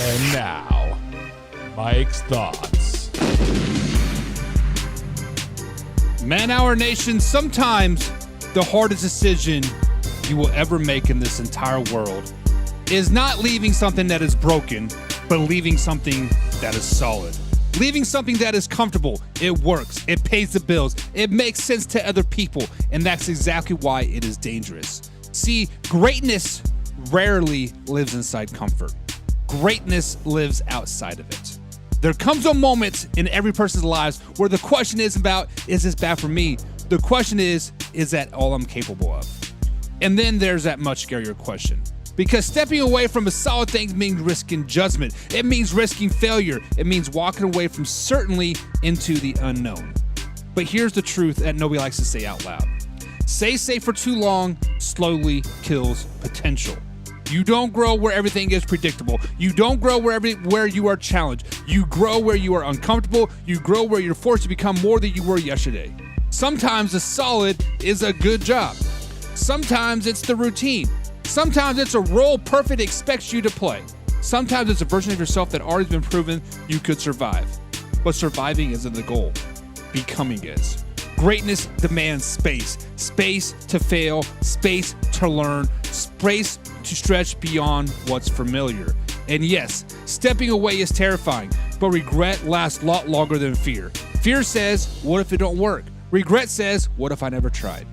And now, Mike's thoughts. Man Hour Nation, sometimes the hardest decision you will ever make in this entire world is not leaving something that is broken, but leaving something that is solid. Leaving something that is comfortable. It works. It pays the bills. It makes sense to other people. And that's exactly why it is dangerous. See, greatness rarely lives inside comfort. Greatness lives outside of it. There comes a moment in every person's lives where the question isn't about, is this bad for me? The question is that all I'm capable of? And then there's that much scarier question. Because stepping away from a solid thing means risking judgment. It means risking failure. It means walking away from certainty into the unknown. But here's the truth that nobody likes to say out loud. Stay safe for too long slowly kills potential. You don't grow where everything is predictable. You don't grow where you are challenged. You grow where you are uncomfortable. You grow where you're forced to become more than you were yesterday. Sometimes the solid is a good job. Sometimes it's the routine. Sometimes it's a role perfect expects you to play. Sometimes it's a version of yourself that already been proven you could survive. But surviving isn't the goal. Becoming is. Greatness demands space. Space to fail, space to learn, space to stretch beyond what's familiar. And yes, stepping away is terrifying, but regret lasts a lot longer than fear. Fear says, what if it don't work? Regret says, what if I never tried?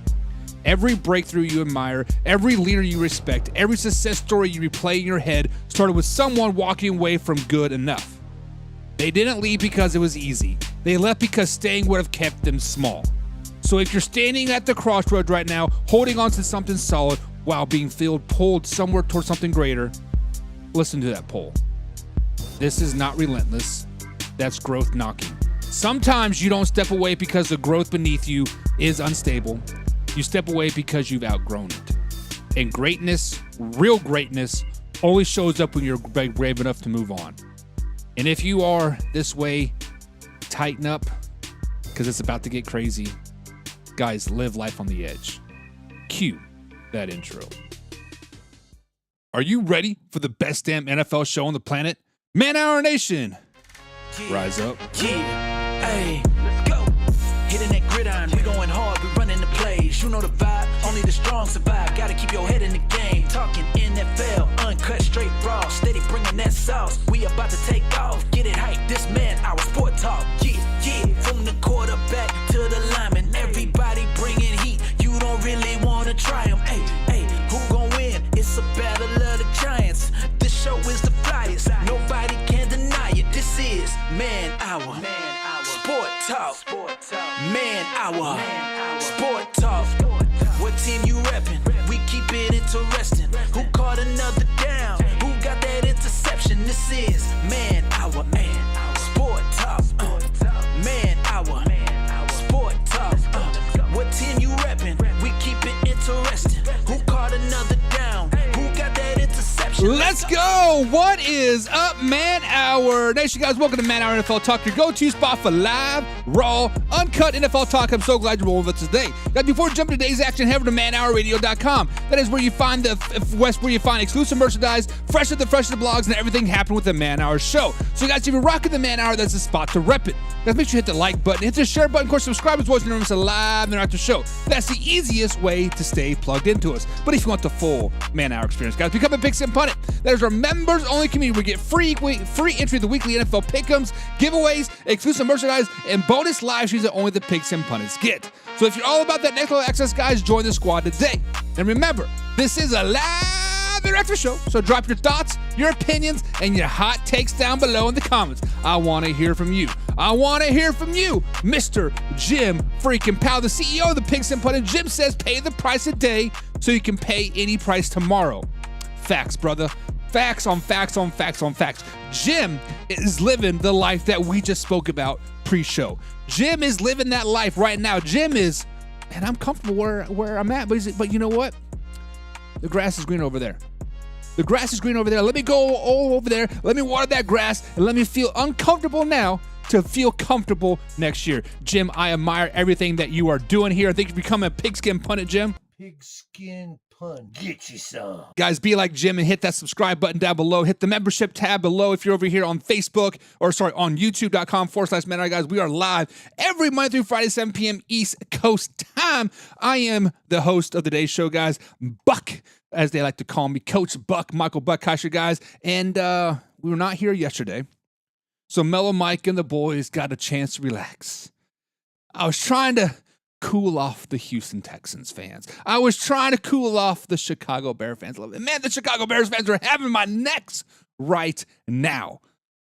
Every breakthrough you admire, every leader you respect, every success story you replay in your head started with someone walking away from good enough. They didn't leave because it was easy. They left because staying would have kept them small. So if you're standing at the crossroads right now, holding on to something solid while being pulled somewhere towards something greater, listen to that pull. This is not relentless. That's growth knocking. Sometimes you don't step away because the growth beneath you is unstable. You step away because you've outgrown it. And greatness, real greatness, only shows up when you're brave enough to move on. And if you are this way, tighten up, because it's about to get crazy. Guys, live life on the edge. Cue that intro. Are you ready for the best damn NFL show on the planet? Man Hour Nation, rise up. Yeah, hey, let's go. Hitting that gridiron, we going hard, we running the plays. You know the vibe, only the strong survive. Gotta keep your head in the game. Talking NFL, uncut, straight raw, steady bringing that sauce. We about to take off, get it hype. This man, our sport talk. Yeah, from the quarterback to the lineman, everybody bringing heat. You don't really wanna try them. Hey, who gon' win? It's a battle of the giants. This show is the flyest. Nobody can deny it. This is Man Hour. Sport Talk. Man Hour. Sport Talk. What team you reppin'? We keep it interesting. Who caught another down? Who got that interception? This is Man Hour. Sport Talk. Man Hour. Sport Talk. What team you reppin'? We keep it interesting. Who caught another down? Who got that interception? Let's go. What is up, Man Hour Nation? Guys, welcome to Man Hour NFL Talk, your go-to spot for live, raw, uncut NFL talk. I'm so glad you're rolling with us today. Guys, before jumping to today's action, head over to manhourradio.com. That is where you find exclusive merchandise, fresh of the blogs, and everything happening with the Man Hour show. So guys, if you're rocking the Man Hour, that's the spot to rep it. Guys, make sure you hit the like button, hit the share button, of course, subscribe as well as you know it's a live interactive show. That's the easiest way to stay plugged into us. But if you want the full Man Hour experience, guys, become a Pigskin Pundit. That is our members-only community. We get free entry to the weekly NFL pick'ems, giveaways, exclusive merchandise, and bonus live streams that only the Pigskin Pundits get. So if you're all about that next level access, guys, join the squad today. And remember, this is a live interactive show, so drop your thoughts, your opinions, and your hot takes down below in the comments. I want to hear from you. I want to hear from you, Mr. Jim freaking Powell, the CEO of the Pigskin Pundit. Jim says pay the price today so you can pay any price tomorrow. Facts, brother. Facts on facts on facts on facts. Jim is living the life that we just spoke about pre-show. Jim is living that life right now. Jim is, and I'm comfortable where I'm at, but you know what? The grass is green over there. The grass is green over there. Let me go over there. Let me water that grass, and let me feel uncomfortable now to feel comfortable next year. Jim, I admire everything that you are doing here. I think you've become a Pigskin Pundit, Jim. Pigskin pun. Get you some. Guys, be like Jim and hit that subscribe button down below. Hit the membership tab below if you're over here on Facebook, or on youtube.com/Man. Guys, we are live every Monday through Friday, 7 p.m. East Coast time. I am the host of today's show, guys, Buck, as they like to call me, Coach Buck, Michael Buckheischer, guys. And we were not here yesterday, so Mellow Mike and the boys got a chance to relax. I was trying to cool off the Houston Texans fans. I was trying to cool off the Chicago Bear fans. Man, the Chicago Bears fans are having my necks right now.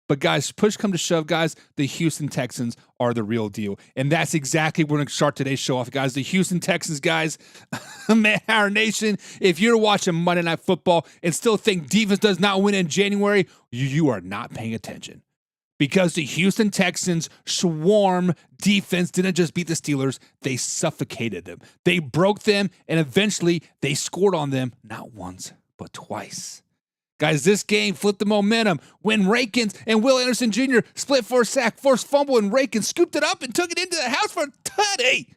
But guys, push come to shove, guys, the Houston Texans are the real deal. And that's exactly where we're going to start today's show off, guys. The Houston Texans, guys, man, our nation, if you're watching Monday Night Football and still think defense does not win in January, you are not paying attention. Because the Houston Texans swarm defense didn't just beat the Steelers, they suffocated them. They broke them, and eventually they scored on them, not once, but twice. Guys, this game flipped the momentum when Rakins and Will Anderson Jr. split for a sack, forced fumble, and Rakins scooped it up and took it into the house for a tutty.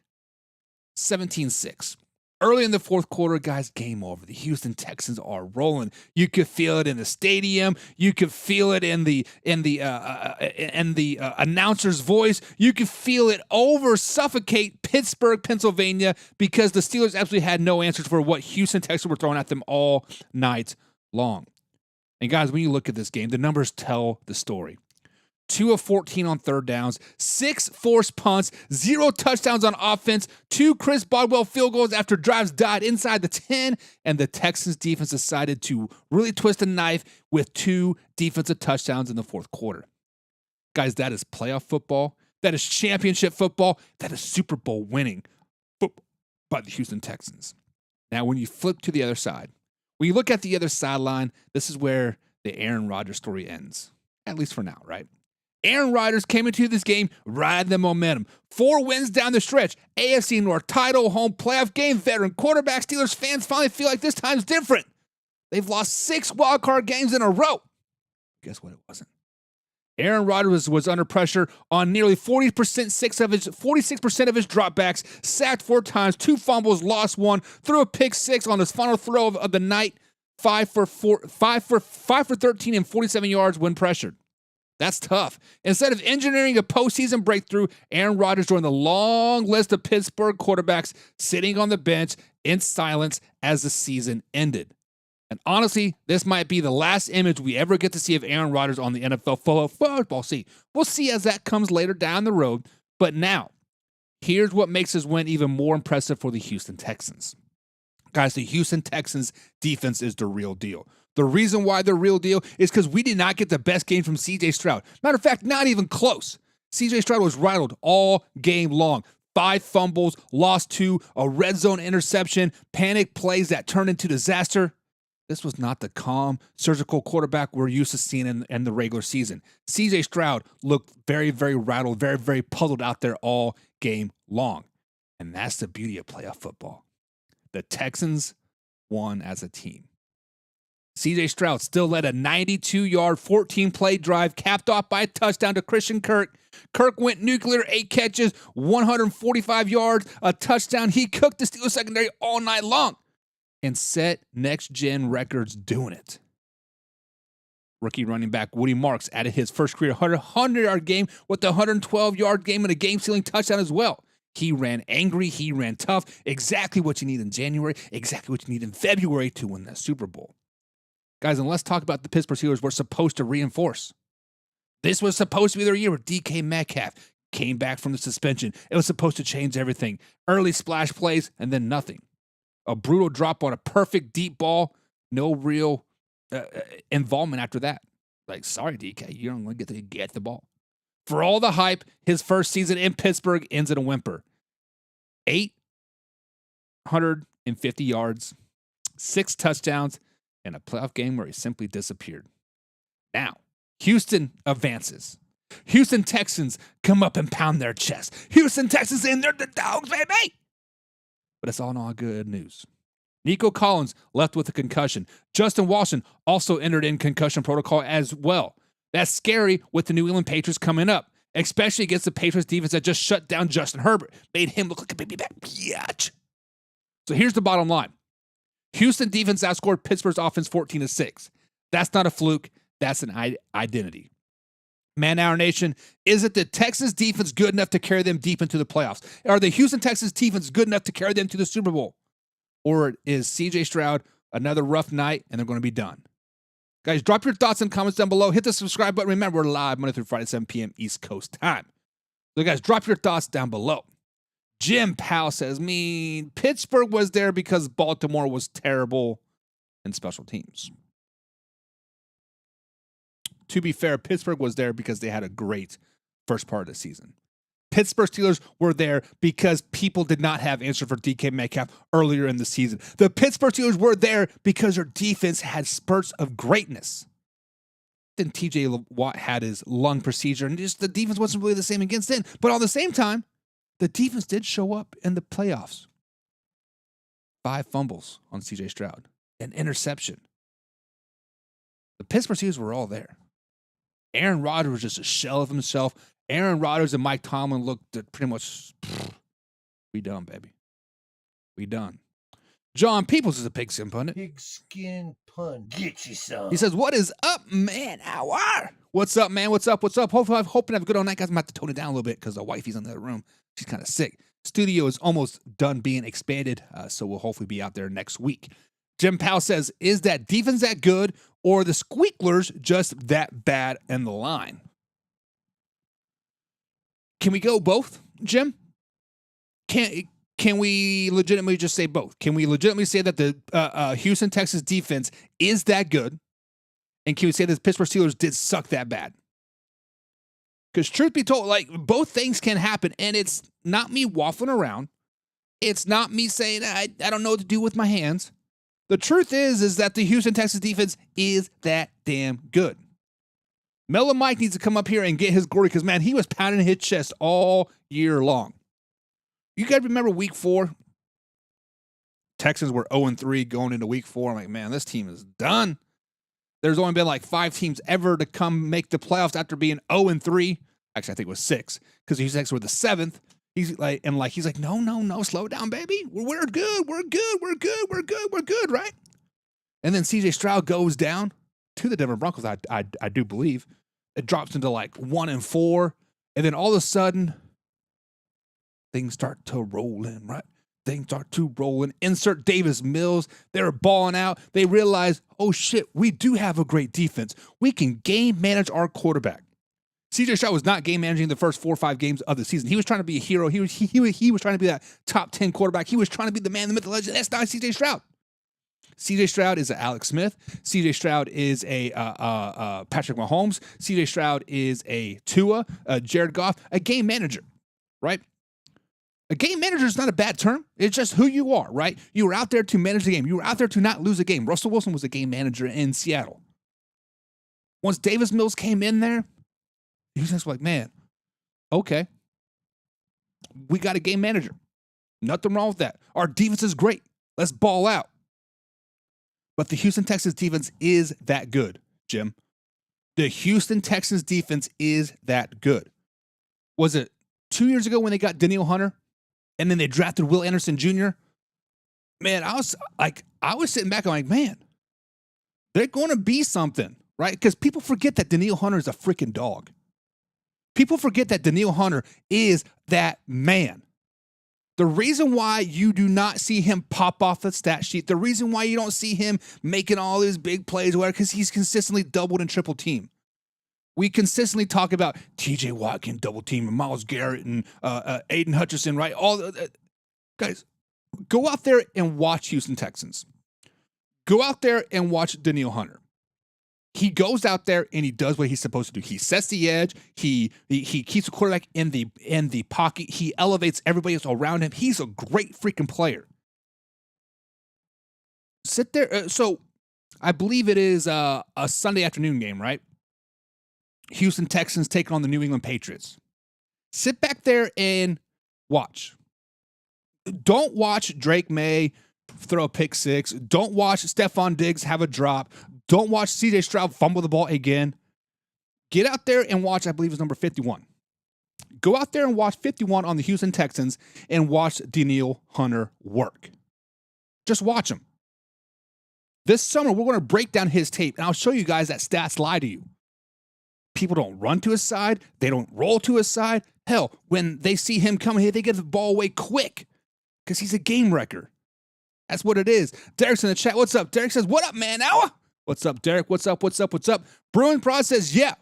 17-6. Early in the fourth quarter, guys, game over. The Houston Texans are rolling. You could feel it in the stadium. You could feel it in the announcer's voice. You could feel it suffocate Pittsburgh, Pennsylvania, because the Steelers absolutely had no answers for what Houston Texans were throwing at them all night long. And guys, when you look at this game, the numbers tell the story. 2 of 14 on third downs, 6 forced punts, 0 touchdowns on offense, 2 Chris Boswell field goals after drives died inside the 10, and the Texans defense decided to really twist the knife with 2 defensive touchdowns in the fourth quarter. Guys, that is playoff football. That is championship football. That is Super Bowl winning football by the Houston Texans. Now, when you flip to the other side, when you look at the other sideline, this is where the Aaron Rodgers story ends, at least for now, right? Aaron Rodgers came into this game riding the momentum. 4 wins down the stretch. AFC North title, home playoff game, veteran quarterback. Steelers fans finally feel like this time's different. They've lost 6 wildcard games in a row. Guess what? It wasn't. Aaron Rodgers was under pressure on nearly 46% of his dropbacks, sacked 4 times, 2 fumbles, lost 1, threw a pick 6 on his final throw of the night, 5 for 13 and 47 yards when pressured. That's tough. Instead of engineering a postseason breakthrough, Aaron Rodgers joined the long list of Pittsburgh quarterbacks sitting on the bench in silence as the season ended. And honestly, this might be the last image we ever get to see of Aaron Rodgers on the NFL football scene. We'll see as that comes later down the road. But now, here's what makes his win even more impressive for the Houston Texans. Guys, the Houston Texans defense is the real deal. The reason why they're real deal is because we did not get the best game from C.J. Stroud. Matter of fact, not even close. C.J. Stroud was rattled all game long. 5 fumbles, lost 2, a red zone interception, panic plays that turned into disaster. This was not the calm, surgical quarterback we're used to seeing in the regular season. C.J. Stroud looked very, very rattled, very, very puzzled out there all game long. And that's the beauty of playoff football. The Texans won as a team. C.J. Stroud still led a 92-yard, 14-play drive, capped off by a touchdown to Christian Kirk. Kirk went nuclear, 8 catches, 145 yards, a touchdown. He cooked the Steelers secondary all night long and set next-gen records doing it. Rookie running back Woody Marks added his first career 100-yard game with a 112-yard game and a game-sealing touchdown as well. He ran angry. He ran tough. Exactly what you need in January, exactly what you need in February to win that Super Bowl. Guys, and let's talk about the Pittsburgh Steelers we're supposed to reinforce. This was supposed to be their year where DK Metcalf came back from the suspension. It was supposed to change everything. Early splash plays and then nothing. A brutal drop on a perfect deep ball. No real involvement after that. Like, sorry, DK, you don't get to get the ball. For all the hype, his first season in Pittsburgh ends in a whimper. 850 yards, 6 touchdowns, and a playoff game where he simply disappeared. Now, Houston advances. Houston Texans come up and pound their chest. Houston Texans saying they're the dogs, baby. But it's all not good news. Nico Collins left with a concussion. Justin Washington also entered in concussion protocol as well. That's scary with the New England Patriots coming up, especially against the Patriots defense that just shut down Justin Herbert, made him look like a baby back biatch. So here's the bottom line. Houston defense outscored Pittsburgh's offense 14-6. That's not a fluke. That's an identity. Man Hour Nation, is it the Texans defense good enough to carry them deep into the playoffs? Are the Houston Texans defense good enough to carry them to the Super Bowl? Or is CJ Stroud another rough night and they're going to be done? Guys, drop your thoughts and comments down below. Hit the subscribe button. Remember, we're live Monday through Friday, 7 p.m. East Coast time. So, guys, drop your thoughts down below. Jim Powell says, Pittsburgh was there because Baltimore was terrible in special teams. To be fair, Pittsburgh was there because they had a great first part of the season. Pittsburgh Steelers were there because people did not have answer for DK Metcalf earlier in the season. The Pittsburgh Steelers were there because their defense had spurts of greatness. Then TJ Watt had his lung procedure, and just the defense wasn't really the same against then. But at the same time, the defense did show up in the playoffs. 5 fumbles on CJ Stroud, an interception. The Pittsburgh Steelers were all there. Aaron Rodgers was just a shell of himself. Aaron Rodgers and Mike Tomlin looked pretty much, we done, baby. We done. John Peoples is a pigskin pundit. Pigskin pun. Get you some. He says, what is up, man? How are? What's up, man? What's up? What's up? Hopefully, I'm hoping to have a good all night, guys. I'm about to tone it down a little bit because the wifey's in the other room. She's kind of sick. Studio is almost done being expanded, so we'll hopefully be out there next week. Jim Powell says, is that defense that good or the Squeaklers just that bad in the line? Can we go both, Jim? Can we legitimately just say both? Can we legitimately say that the Houston Texans defense is that good? And can we say that the Pittsburgh Steelers did suck that bad? Because truth be told, like, both things can happen, and it's not me waffling around. It's not me saying I don't know what to do with my hands. The truth is that the Houston Texans defense is that damn good. Mellow Mike needs to come up here and get his glory because, man, he was pounding his chest all year long. You guys remember week 4? Texans were 0-3 going into week 4. I'm like, man, this team is done. There's only been like 5 teams ever to come make the playoffs after being 0-3. Actually, I think it was 6 because the Houston Texans were the 7th. He's like, no, slow down, baby. We're good, right? And then CJ Stroud goes down to the Denver Broncos. I do believe it drops into like 1-4, and then all of a sudden things start to roll in, right? Things start to roll in. Insert Davis Mills. They're balling out. They realize, oh shit, we do have a great defense. We can game manage our quarterback. CJ Stroud was not game managing the first 4 or 5 games of the season. He was trying to be a hero. He was trying to be that top 10 quarterback. He was trying to be the man, the myth, the legend. That's not CJ Stroud. CJ Stroud is a Alex Smith. CJ Stroud is a Patrick Mahomes. CJ Stroud is a Tua, Jared Goff, a game manager, right? A game manager is not a bad term. It's just who you are, right? You were out there to manage the game. You were out there to not lose a game. Russell Wilson was a game manager in Seattle. Once Davis Mills came in there, he was just like, man, okay, we got a game manager. Nothing wrong with that. Our defense is great. Let's ball out. But the Houston Texans defense is that good, Jim. The Houston Texans defense is that good. Was it 2 years ago when they got Danielle Hunter and then they drafted Will Anderson Jr.? Man, I was sitting back, I'm like, man, they're going to be something, right? Because people forget that Danielle Hunter is a freaking dog. People forget that Danielle Hunter is that man. The reason why you do not see him pop off the stat sheet, the reason why you don't see him making all these big plays, because he's consistently doubled and triple teamed. We consistently talk about TJ Watt can double team and Myles Garrett and Aiden Hutchinson, right? Guys, go out there and watch Houston Texans. Go out there and watch Danielle Hunter. He goes out there and he does what he's supposed to do. He sets the edge. He keeps the quarterback in the pocket. He elevates everybody else around him. He's a great freaking player. Sit there. So I believe it is a Sunday afternoon game, right? Houston Texans taking on the New England Patriots. Sit back there and watch. Don't watch Drake May throw a pick 6. Don't watch Stephon Diggs have a drop. Don't watch CJ Stroud fumble the ball again. Get out there and watch, I believe it's number 51. Go out there and watch 51 on the Houston Texans and watch Danielle Hunter work. Just watch him. This summer, we're going to break down his tape, and I'll show you guys that stats lie to you. People don't run to his side. They don't roll to his side. Hell, when they see him coming here, they get the ball away quick because he's a game wrecker. That's what it is. Derek's in the chat. What's up? Derek says, what up, man? Hour? What's up, Derek? What's up? What's up? What's up? Brewing Prod says, yeah,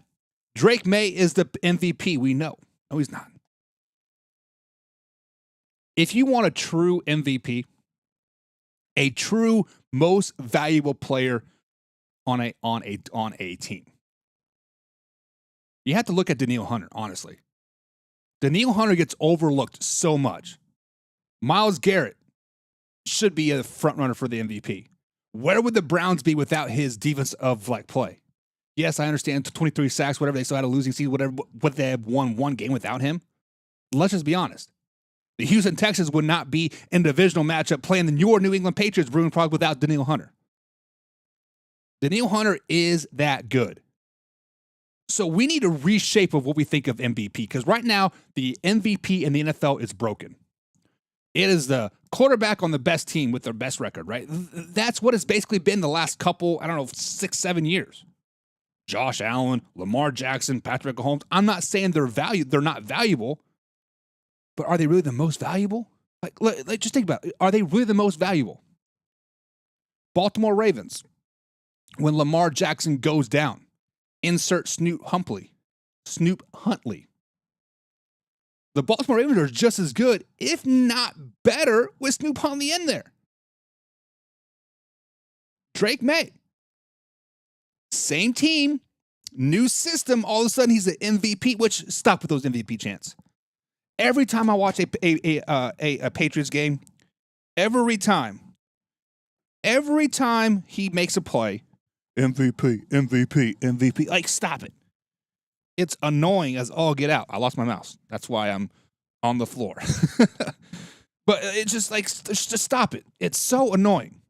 Drake May is the MVP. We know. No, he's not. If you want a true MVP, a true most valuable player on a team, you have to look at Danielle Hunter, honestly. Danielle Hunter gets overlooked so much. Myles Garrett should be a front runner for the MVP. Where would the Browns be without his defense of play? Yes, I understand 23 sacks, whatever. They still had a losing season, whatever. Would they have won one game without him? Let's just be honest. The Houston Texans would not be in a divisional matchup playing the New England Patriots brewing product without Danielle Hunter. Danielle Hunter is that good. So we need a reshape of what we think of MVP, because right now the MVP in the NFL is broken. It is the quarterback on the best team with their best record, right? That's what it's basically been the last couple, 6-7 years. Josh Allen, Lamar Jackson, Patrick Mahomes. I'm not saying they're not valuable, but are they really the most valuable? Just think about it. Are they really the most valuable? Baltimore Ravens, when Lamar Jackson goes down, insert Snoop Huntley. The Baltimore Ravens are just as good, if not better, with Snoop Huntley in there. Drake May. Same team, new system. All of a sudden, he's the MVP, which stop with those MVP chants. Every time I watch a Patriots game, every time he makes a play, MVP. Stop it. It's annoying as all get out. I lost my mouse. That's why I'm on the floor. But it's just just stop it. It's so annoying.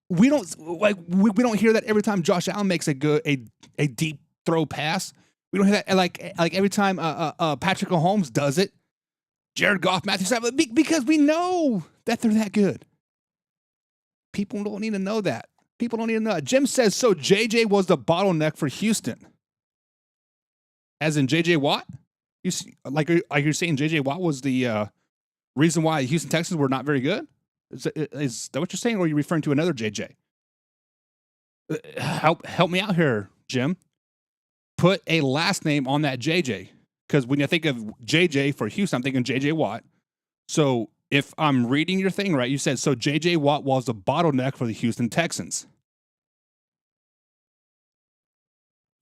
We don't hear that every time Josh Allen makes a deep throw pass. We don't hear that like every time Patrick Mahomes does it. Jared Goff, Matthew Stafford, because we know that they're that good. People don't need to know that. People don't need to know that. Jim says, so JJ was the bottleneck for Houston. As in JJ Watt? You're saying JJ Watt was the reason why Houston Texans were not very good? Is that what you're saying, or are you referring to another JJ? Help me out here, Jim. Put a last name on that JJ, because when you think of JJ for Houston, I'm thinking JJ Watt. So if I'm reading your thing right, you said, so JJ Watt was the bottleneck for the Houston Texans.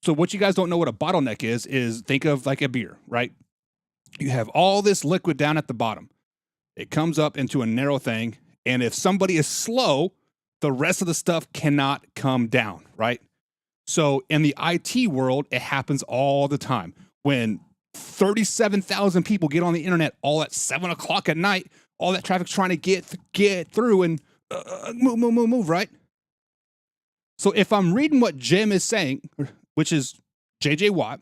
So what you guys don't know what a bottleneck is think of like a beer, right? You have all this liquid down at the bottom. It comes up into a narrow thing, and if somebody is slow, the rest of the stuff cannot come down, right? So in the IT world, it happens all the time. When 37,000 people get on the internet all at 7 o'clock at night, all that traffic's trying to get through and move, right? So if I'm reading what Jim is saying, which is JJ Watt,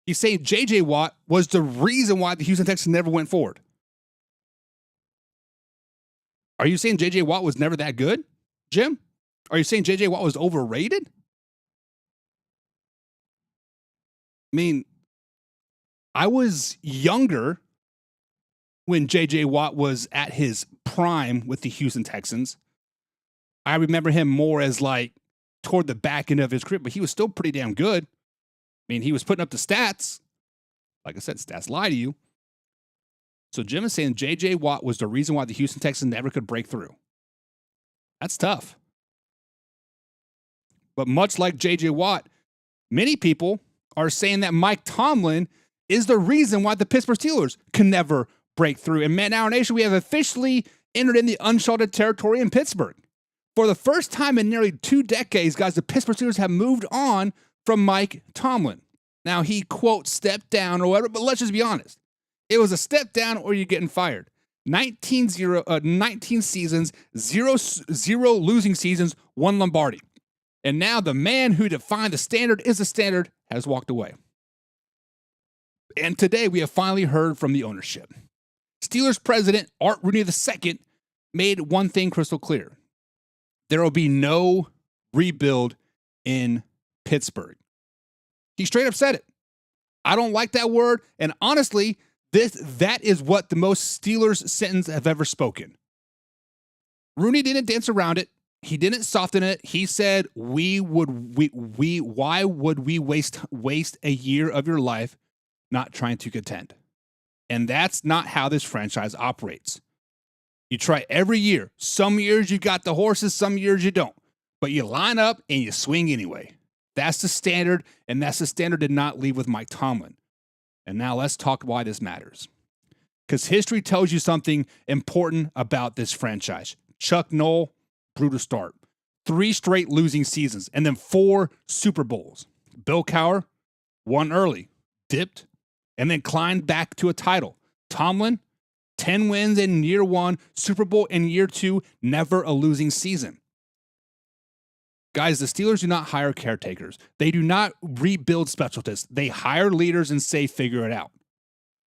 he's saying JJ Watt was the reason why the Houston Texans never went forward. Are you saying JJ Watt was never that good, Jim? Are you saying JJ Watt was overrated? I mean, I was younger when JJ Watt was at his prime with the Houston Texans. I remember him more as toward the back end of his career, but he was still pretty damn good. I mean, he was putting up the stats. Like I said, stats lie to you. So Jim is saying JJ Watt was the reason why the Houston Texans never could break through. That's tough. But much like JJ Watt, many people are saying that Mike Tomlin is the reason why the Pittsburgh Steelers can never break through. And Man Hour Nation, we have officially entered in the uncharted territory in Pittsburgh. For the first time in nearly 2 decades, guys, the Pittsburgh Steelers have moved on from Mike Tomlin. Now, he, quote, stepped down or whatever, but let's just be honest. It was a step down or you're getting fired. 19 seasons, zero losing seasons, 1 Lombardi. And now the man who defined the standard is the standard has walked away. And today we have finally heard from the ownership. Steelers president Art Rooney II made one thing crystal clear. There will be no rebuild in Pittsburgh. He straight up said it. I don't like that word. And honestly, that is what the most Steelers sentence have ever spoken. Rooney didn't dance around it. He didn't soften it. He said, why would we waste a year of your life not trying to contend? And that's not how this franchise operates. You try every year. Some years you got the horses, some years you don't. But you line up and you swing anyway. That's the standard, and that's the standard did not leave with Mike Tomlin. And now let's talk why this matters. Because history tells you something important about this franchise. Chuck Noll, brutal start. 3 straight losing seasons, and then 4 Super Bowls. Bill Cowher won early, dipped, and then climbed back to a title. Tomlin, 10 wins in year 1, Super Bowl in year 2, never a losing season. Guys, the Steelers do not hire caretakers. They do not rebuild specialists. They hire leaders and say, figure it out.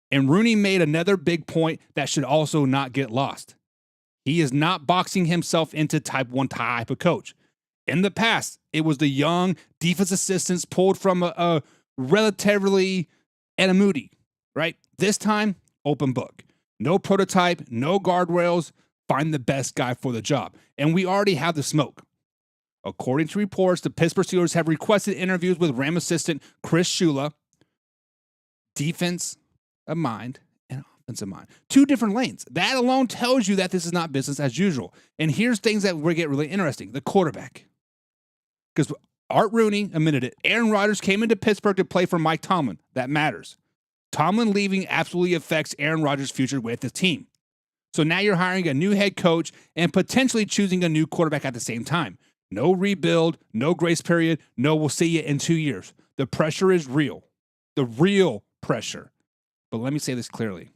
And Rooney made another big point that should also not get lost. He is not boxing himself into type 1 type of coach. In the past, it was the young defense assistants pulled from a relatively Moody, right? This time, open book. No prototype, no guardrails. Find the best guy for the job. And we already have the smoke. According to reports, the Pittsburgh Steelers have requested interviews with Ram assistant Chris Shula, defense of mind and offensive mind. 2 different lanes. That alone tells you that this is not business as usual. And here's things that will get really interesting. The quarterback. Because Art Rooney admitted it. Aaron Rodgers came into Pittsburgh to play for Mike Tomlin. That matters. Tomlin leaving absolutely affects Aaron Rodgers' future with the team. So now you're hiring a new head coach and potentially choosing a new quarterback at the same time. No rebuild, no grace period, no we'll see you in 2 years. The pressure is real. The real pressure. But let me say this clearly.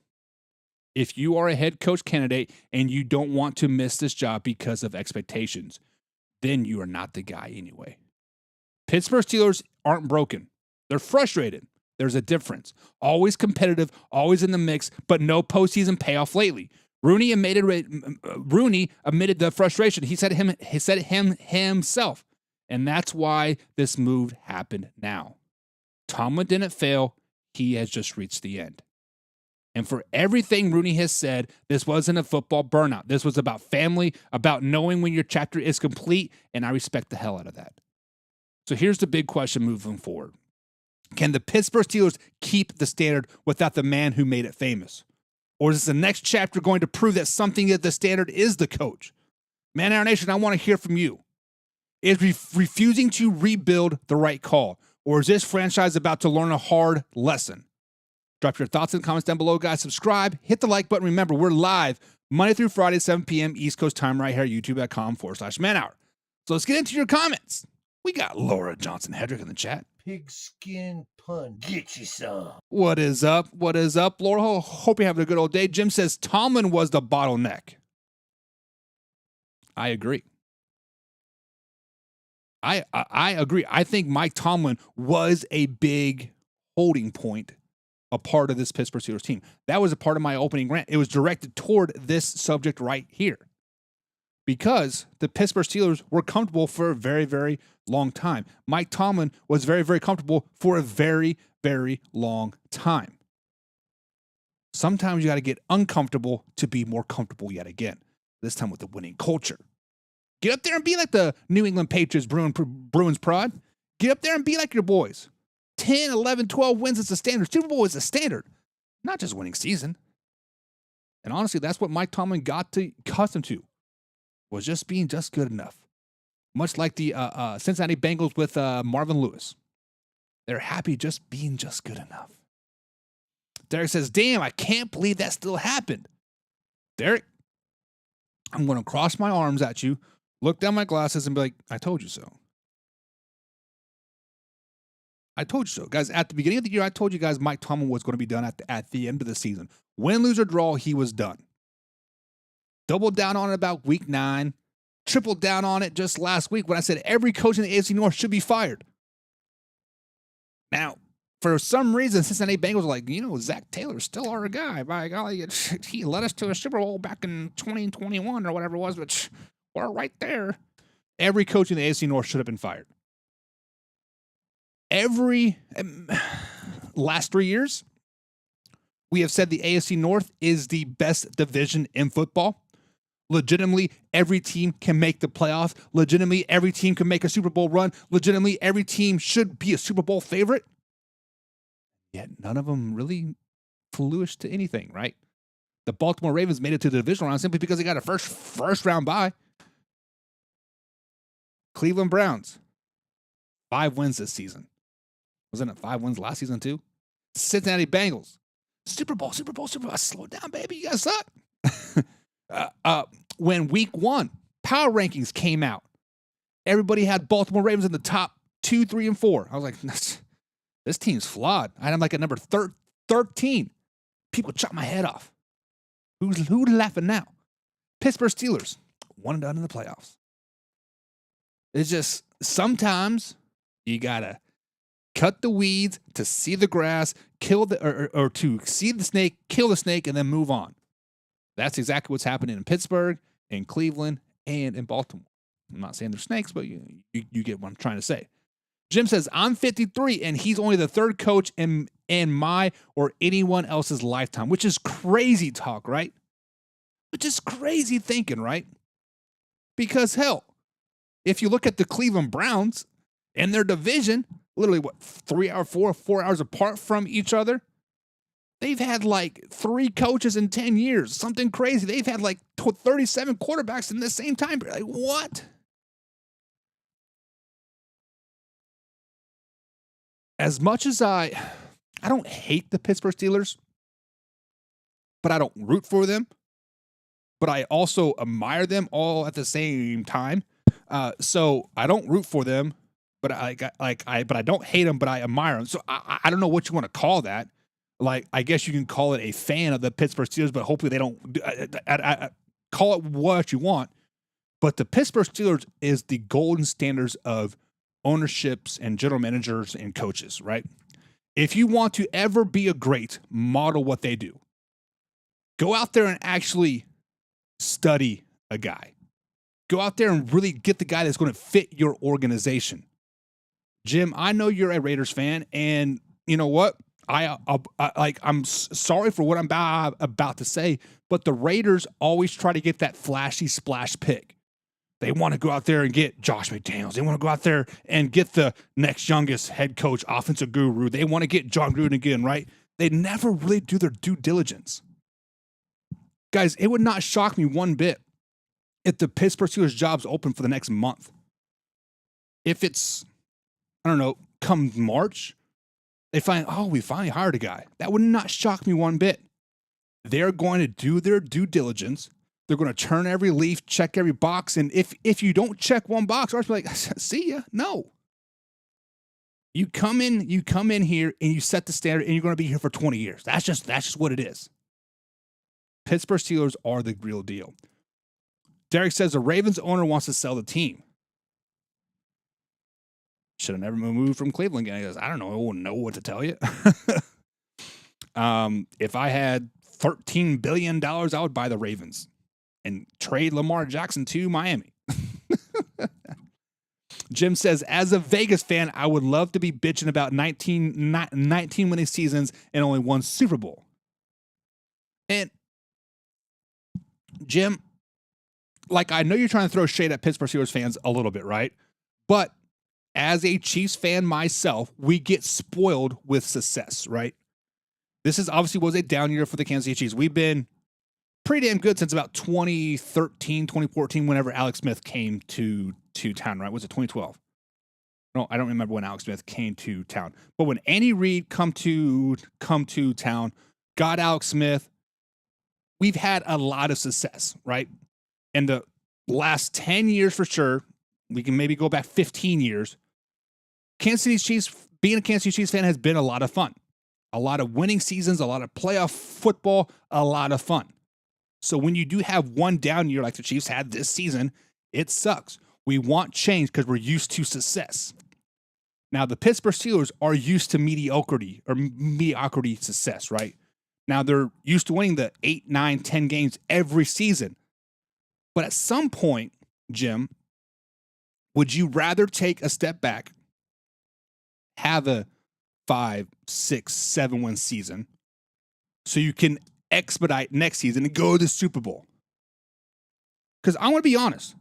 If you are a head coach candidate and you don't want to miss this job because of expectations, then you are not the guy anyway. Pittsburgh Steelers aren't broken. They're frustrated. There's a difference. Always competitive, always in the mix, but no postseason payoff lately. Rooney admitted the frustration. He said himself. And that's why this move happened now. Tomlin didn't fail. He has just reached the end. And for everything Rooney has said, this wasn't a football burnout. This was about family, about knowing when your chapter is complete, and I respect the hell out of that. So here's the big question moving forward. Can the Pittsburgh Steelers keep the standard without the man who made it famous? Or is the next chapter going to prove that something that the standard is the coach? Man, Our Nation, I want to hear from you. Is refusing to rebuild the right call? Or is this franchise about to learn a hard lesson? Drop your thoughts in the comments down below, guys. Subscribe, hit the like button. Remember, we're live Monday through Friday, 7 p.m. East Coast time right here at youtube.com/manhour. So let's get into your comments. We got Laura Johnson-Hedrick in the chat. Pigskin pun. Get you some. What is up? What is up, Laura? Hope you're having a good old day. Jim says Tomlin was the bottleneck. I agree. I agree. I think Mike Tomlin was a big holding point, a part of this Pittsburgh Steelers team. That was a part of my opening rant. It was directed toward this subject right here. Because the Pittsburgh Steelers were comfortable for a very, very long time. Mike Tomlin was very, very comfortable for a very, very long time. Sometimes you got to get uncomfortable to be more comfortable yet again. This time with the winning culture. Get up there and be like the New England Patriots, Bruins prod. Get up there and be like your boys. 10, 11, 12 wins is the standard. Super Bowl is the standard, not just winning season. And honestly, that's what Mike Tomlin got accustomed to, was just being just good enough. Much like the Cincinnati Bengals with Marvin Lewis. They're happy just being just good enough. Derek says, damn, I can't believe that still happened. Derek, I'm going to cross my arms at you, look down my glasses, and be like, I told you so. I told you so. Guys, at the beginning of the year, I told you guys Mike Tomlin was going to be done at the end of the season. Win, lose, or draw, he was done. Doubled down on it about week 9. Tripled down on it just last week when I said every coach in the AFC North should be fired. Now, for some reason, Cincinnati Bengals are like, Zach Taylor's still our guy. By golly, he led us to a Super Bowl back in 2021 or whatever it was, but we're right there. every coach in the AFC North should have been fired. Every last 3 years, we have said the AFC North is the best division in football. Legitimately, every team can make the playoffs. Legitimately, every team can make a Super Bowl run. Legitimately, every team should be a Super Bowl favorite. Yet none of them really flewish to anything, right? The Baltimore Ravens made it to the divisional round simply because they got a first round bye. Cleveland Browns, 5 wins this season. Wasn't it 5 wins last season too? Cincinnati Bengals, Super Bowl. Slow down, baby. You guys suck. When week 1 power rankings came out, everybody had Baltimore Ravens in the top 2, 3, and 4. I was like, this team's flawed. I had them like at number 13. People chop my head off. Who's laughing now? Pittsburgh Steelers, 1 and done in the playoffs. It's just sometimes you gotta cut the weeds to see the grass, kill the or to see the snake, kill the snake, and then move on. That's exactly what's happening in Pittsburgh, in Cleveland, and in Baltimore. I'm not saying they're snakes, but you get what I'm trying to say. Jim says, I'm 53, and he's only the 3rd coach in my or anyone else's lifetime, which is crazy talk, right? Which is crazy thinking, right? Because, hell, if you look at the Cleveland Browns and their division, literally, 4 hours apart from each other, they've had like 3 coaches in 10 years, something crazy. They've had like 37 quarterbacks in the same time period. Like, what? As much as I don't hate the Pittsburgh Steelers, but I don't root for them, but I also admire them all at the same time. So I don't root for them, but I don't hate them, but I admire them. So I don't know what you want to call that. Like, I guess you can call it a fan of the Pittsburgh Steelers, but hopefully they don't call it what you want. But the Pittsburgh Steelers is the golden standards of ownerships and general managers and coaches, right? If you want to ever be a great, model what they do. Go out there and actually study a guy. Go out there and really get the guy that's going to fit your organization. Jim, I know you're a Raiders fan, and you know what? I'm sorry for what I'm about to say, but the Raiders always try to get that flashy splash pick. They want to go out there and get Josh McDaniels. They want to go out there and get the next youngest head coach, offensive guru. They want to get John Gruden again, right? They never really do their due diligence. Guys, it would not shock me one bit if the Pittsburgh Steelers job's open for the next month. If it's, I don't know, come March, they find, we finally hired a guy. That would not shock me one bit. They're going to do their due diligence. They're going to turn every leaf, check every box. And if you don't check one box, I'll be like, see ya. No. You come in here and you set the standard and you're going to be here for 20 years. That's just what it is. Pittsburgh Steelers are the real deal. Derek says the Ravens owner wants to sell the team. Should have never moved from Cleveland again. He goes, I don't know. I wouldn't know what to tell you. If I had $13 billion, I would buy the Ravens and trade Lamar Jackson to Miami. Jim says, as a Vegas fan, I would love to be bitching about 19 winning seasons and only 1 Super Bowl. And Jim, like, I know you're trying to throw shade at Pittsburgh Steelers fans a little bit, right? But as a Chiefs fan myself, we get spoiled with success, right? This is obviously was a down year for the Kansas City Chiefs. We've been pretty damn good since about 2013, 2014, whenever Alex Smith came to town, right? Was it 2012? No, I don't remember when Alex Smith came to town. But when Andy Reid come to town, got Alex Smith, we've had a lot of success, right? And the last 10 years for sure, we can maybe go back 15 years. Kansas City Chiefs, being a Kansas City Chiefs fan has been a lot of fun. A lot of winning seasons, a lot of playoff football, a lot of fun. So when you do have one down year like the Chiefs had this season, it sucks. We want change because we're used to success. Now, the Pittsburgh Steelers are used to mediocrity success, right? Now, they're used to winning the 8, 9, 10 games every season. But at some point, Jim, Would you rather take a step back, have a 5, 6, 7-win season so you can expedite next season and go to the Super Bowl? Because I want to be honest,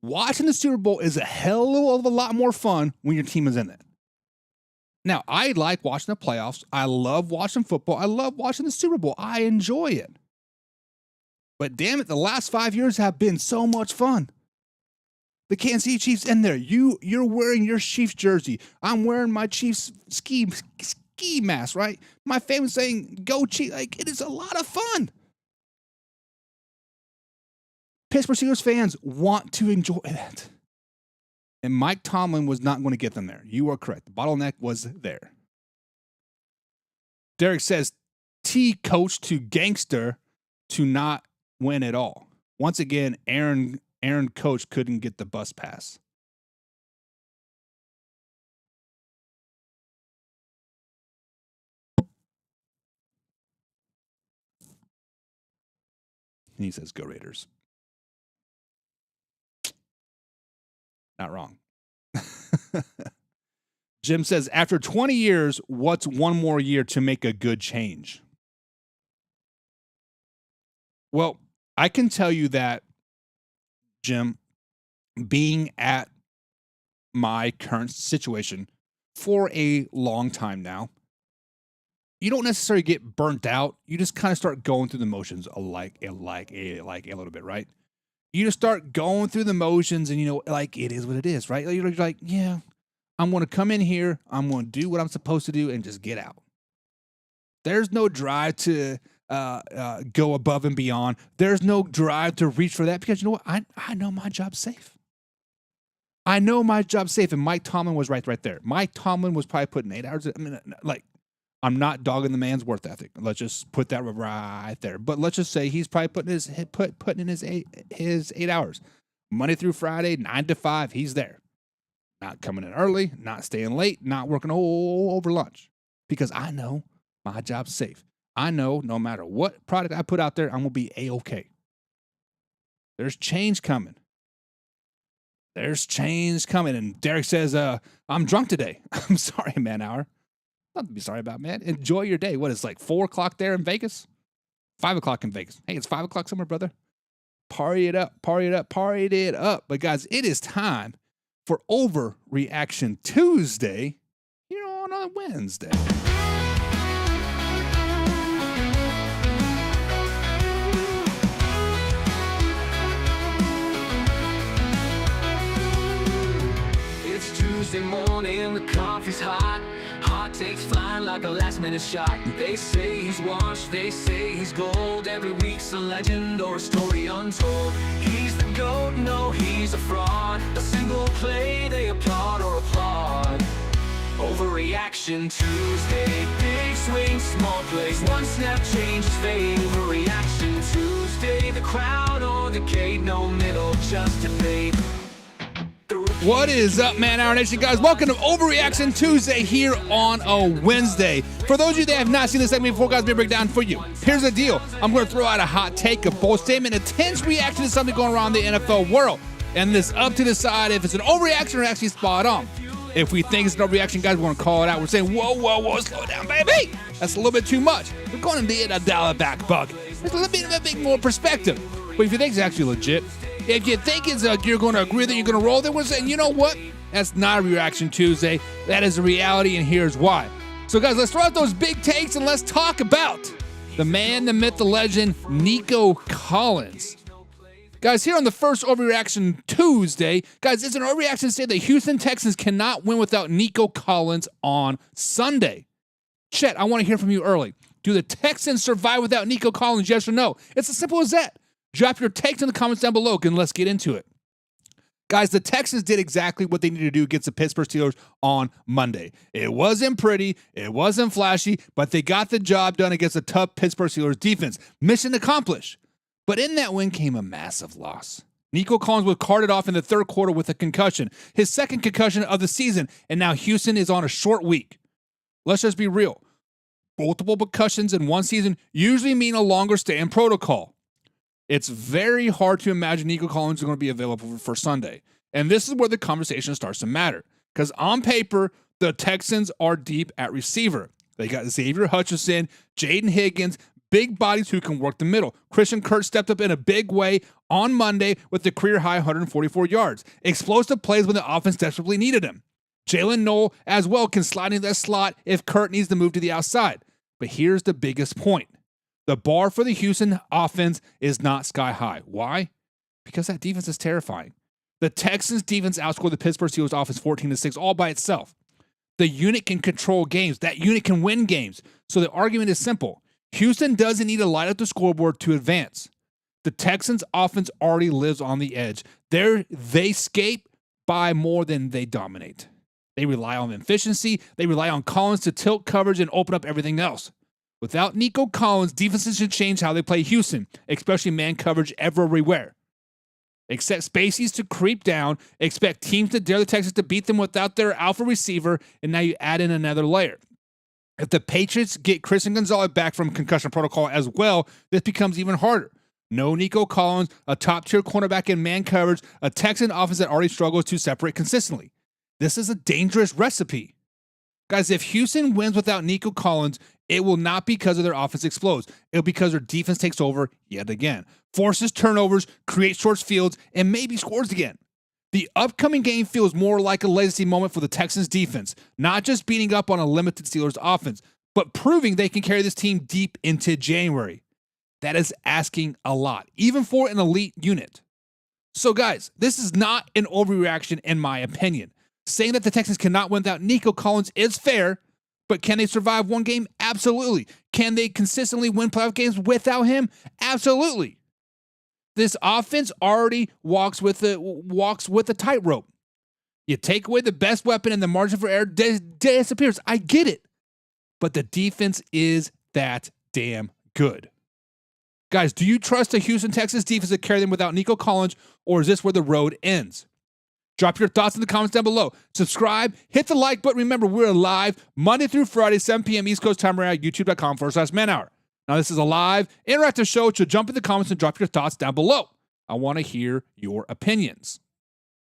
watching the Super Bowl is a hell of a lot more fun when your team is in it. Now, I like watching the playoffs. I love watching football. I love watching the Super Bowl. I enjoy it. But damn it, the last 5 years have been so much fun. The Kansas City Chiefs in there. You're wearing your Chiefs jersey. I'm wearing my Chiefs ski mask, right? My family's saying, go Chiefs. Like, it is a lot of fun. Pittsburgh Steelers fans want to enjoy that. And Mike Tomlin was not going to get them there. You are correct. The bottleneck was there. Derek says, T coach to gangster to not win at all. Once again, Aaron coach couldn't get the bus pass. And he says, go Raiders. Not wrong. Jim says, after 20 years, what's one more year to make a good change? Well, I can tell you that, Jim, being at my current situation for a long time now, you don't necessarily get burnt out. You just kind of start going through the motions a little bit, right? You just start going through the motions and, like, it is what it is, right? You're like, yeah, I'm going to come in here. I'm going to do what I'm supposed to do and just get out. There's no drive to go above and beyond. There's no drive to reach for that because you know what? I know my job's safe. I know my job's safe. And Mike Tomlin was right there. Mike Tomlin was probably putting 8 hours. I mean, like, I'm not dogging the man's work ethic. Let's just put that right there. But let's just say he's probably putting in his 8 hours. Monday through Friday, 9 to 5, he's there. Not coming in early, not staying late, not working over lunch. Because I know my job's safe. I know no matter what product I put out there, I'm going to be A-okay. There's change coming. And Derek says, I'm drunk today. I'm sorry, man hour. Nothing to be sorry about, man. Enjoy your day. What is it, like 4 o'clock there in Vegas? 5 o'clock in Vegas. Hey, it's 5 o'clock somewhere, brother. Party it up. But guys, it is time for Overreaction Tuesday here on a Wednesday. It's Tuesday morning, the coffee's hot. Hot takes flying like a last-minute shot. They say he's washed, they say he's gold. Every week's a legend or a story untold. He's the GOAT, no, he's a fraud. A single play, they applaud. Overreaction Tuesday. Big swing, small plays. One snap changes fate. Overreaction Tuesday. The crowd or the gate, no middle, just debate. What is up, Man Hour Nation, guys? Welcome to Overreaction Tuesday here on a Wednesday. For those of you that have not seen this segment before, guys, let me break down for you. Here's the deal. I'm going to throw out a hot take, a bold statement, a tense reaction to something going around the NFL world. And this up to decide if it's an overreaction or actually spot on. If we think it's an overreaction, guys, we're going to call it out. We're saying, whoa, slow down, baby. That's a little bit too much. We're going to need a dollar back buck. There's a little bit of a bit more perspective. But if you think it's actually legit, if you think it's you're going to agree that you're going to roll, then we're saying, you know what? That's not a Reaction Tuesday. That is a reality, and here's why. So, guys, let's throw out those big takes, and let's talk about the man, the myth, the legend, Nico Collins. Guys, here on the first Overreaction Tuesday, guys, it's an overreaction to say the Houston Texans cannot win without Nico Collins on Sunday. Chet, I want to hear from you early. Do the Texans survive without Nico Collins, yes or no? It's as simple as that. Drop your takes in the comments down below, and let's get into it. Guys, the Texans did exactly what they needed to do against the Pittsburgh Steelers on Monday. It wasn't pretty, it wasn't flashy, but they got the job done against a tough Pittsburgh Steelers defense. Mission accomplished. But in that win came a massive loss. Nico Collins was carted off in the third quarter with a concussion, his second concussion of the season, and now Houston is on a short week. Let's just be real. Multiple concussions in one season usually mean a longer stay in protocol. It's very hard to imagine Nico Collins is going to be available for Sunday. And this is where the conversation starts to matter. Because on paper, the Texans are deep at receiver. They got Xavier Hutchinson, Jaden Higgins, big bodies who can work the middle. Christian Kirk stepped up in a big way on Monday with the career-high 144 yards. Explosive plays when the offense desperately needed him. Jalen Noel as well can slide into that slot if Kirk needs to move to the outside. But here's the biggest point. The bar for the Houston offense is not sky high. Why? Because that defense is terrifying. The Texans defense outscored the Pittsburgh Steelers offense 14-6 all by itself. The unit can control games. That unit can win games. So the argument is simple. Houston doesn't need to light up the scoreboard to advance. The Texans offense already lives on the edge. They escape by more than they dominate. They rely on efficiency. They rely on Collins to tilt coverage and open up everything else. Without Nico Collins, defenses should change how they play Houston, especially man coverage everywhere. Expect Spaceys to creep down, expect teams to dare the Texans to beat them without their alpha receiver, and now you add in another layer. If the Patriots get Christian Gonzalez back from concussion protocol as well, this becomes even harder. No Nico Collins, a top-tier cornerback in man coverage, a Texan offense that already struggles to separate consistently. This is a dangerous recipe. Guys, if Houston wins without Nico Collins, it will not be because of their offense explodes. It'll be because their defense takes over yet again, forces turnovers, creates short fields, and maybe scores again. The upcoming game feels more like a legacy moment for the Texans defense, not just beating up on a limited Steelers offense, but proving they can carry this team deep into January. That is asking a lot, even for an elite unit. So guys, this is not an overreaction in my opinion. Saying that the Texans cannot win without Nico Collins is fair, but can they survive one game? Absolutely. Can they consistently win playoff games without him? Absolutely. This offense already walks with a tightrope. You take away the best weapon and the margin for error disappears. I get it. But the defense is that damn good. Guys, do you trust the Houston Texans defense to carry them without Nico Collins, or is this where the road ends? Drop your thoughts in the comments down below. Subscribe, hit the like button. Remember, we're live Monday through Friday, 7 p.m. East Coast time right at youtube.com/manhour. Now, this is a live, interactive show, so jump in the comments and drop your thoughts down below. I want to hear your opinions.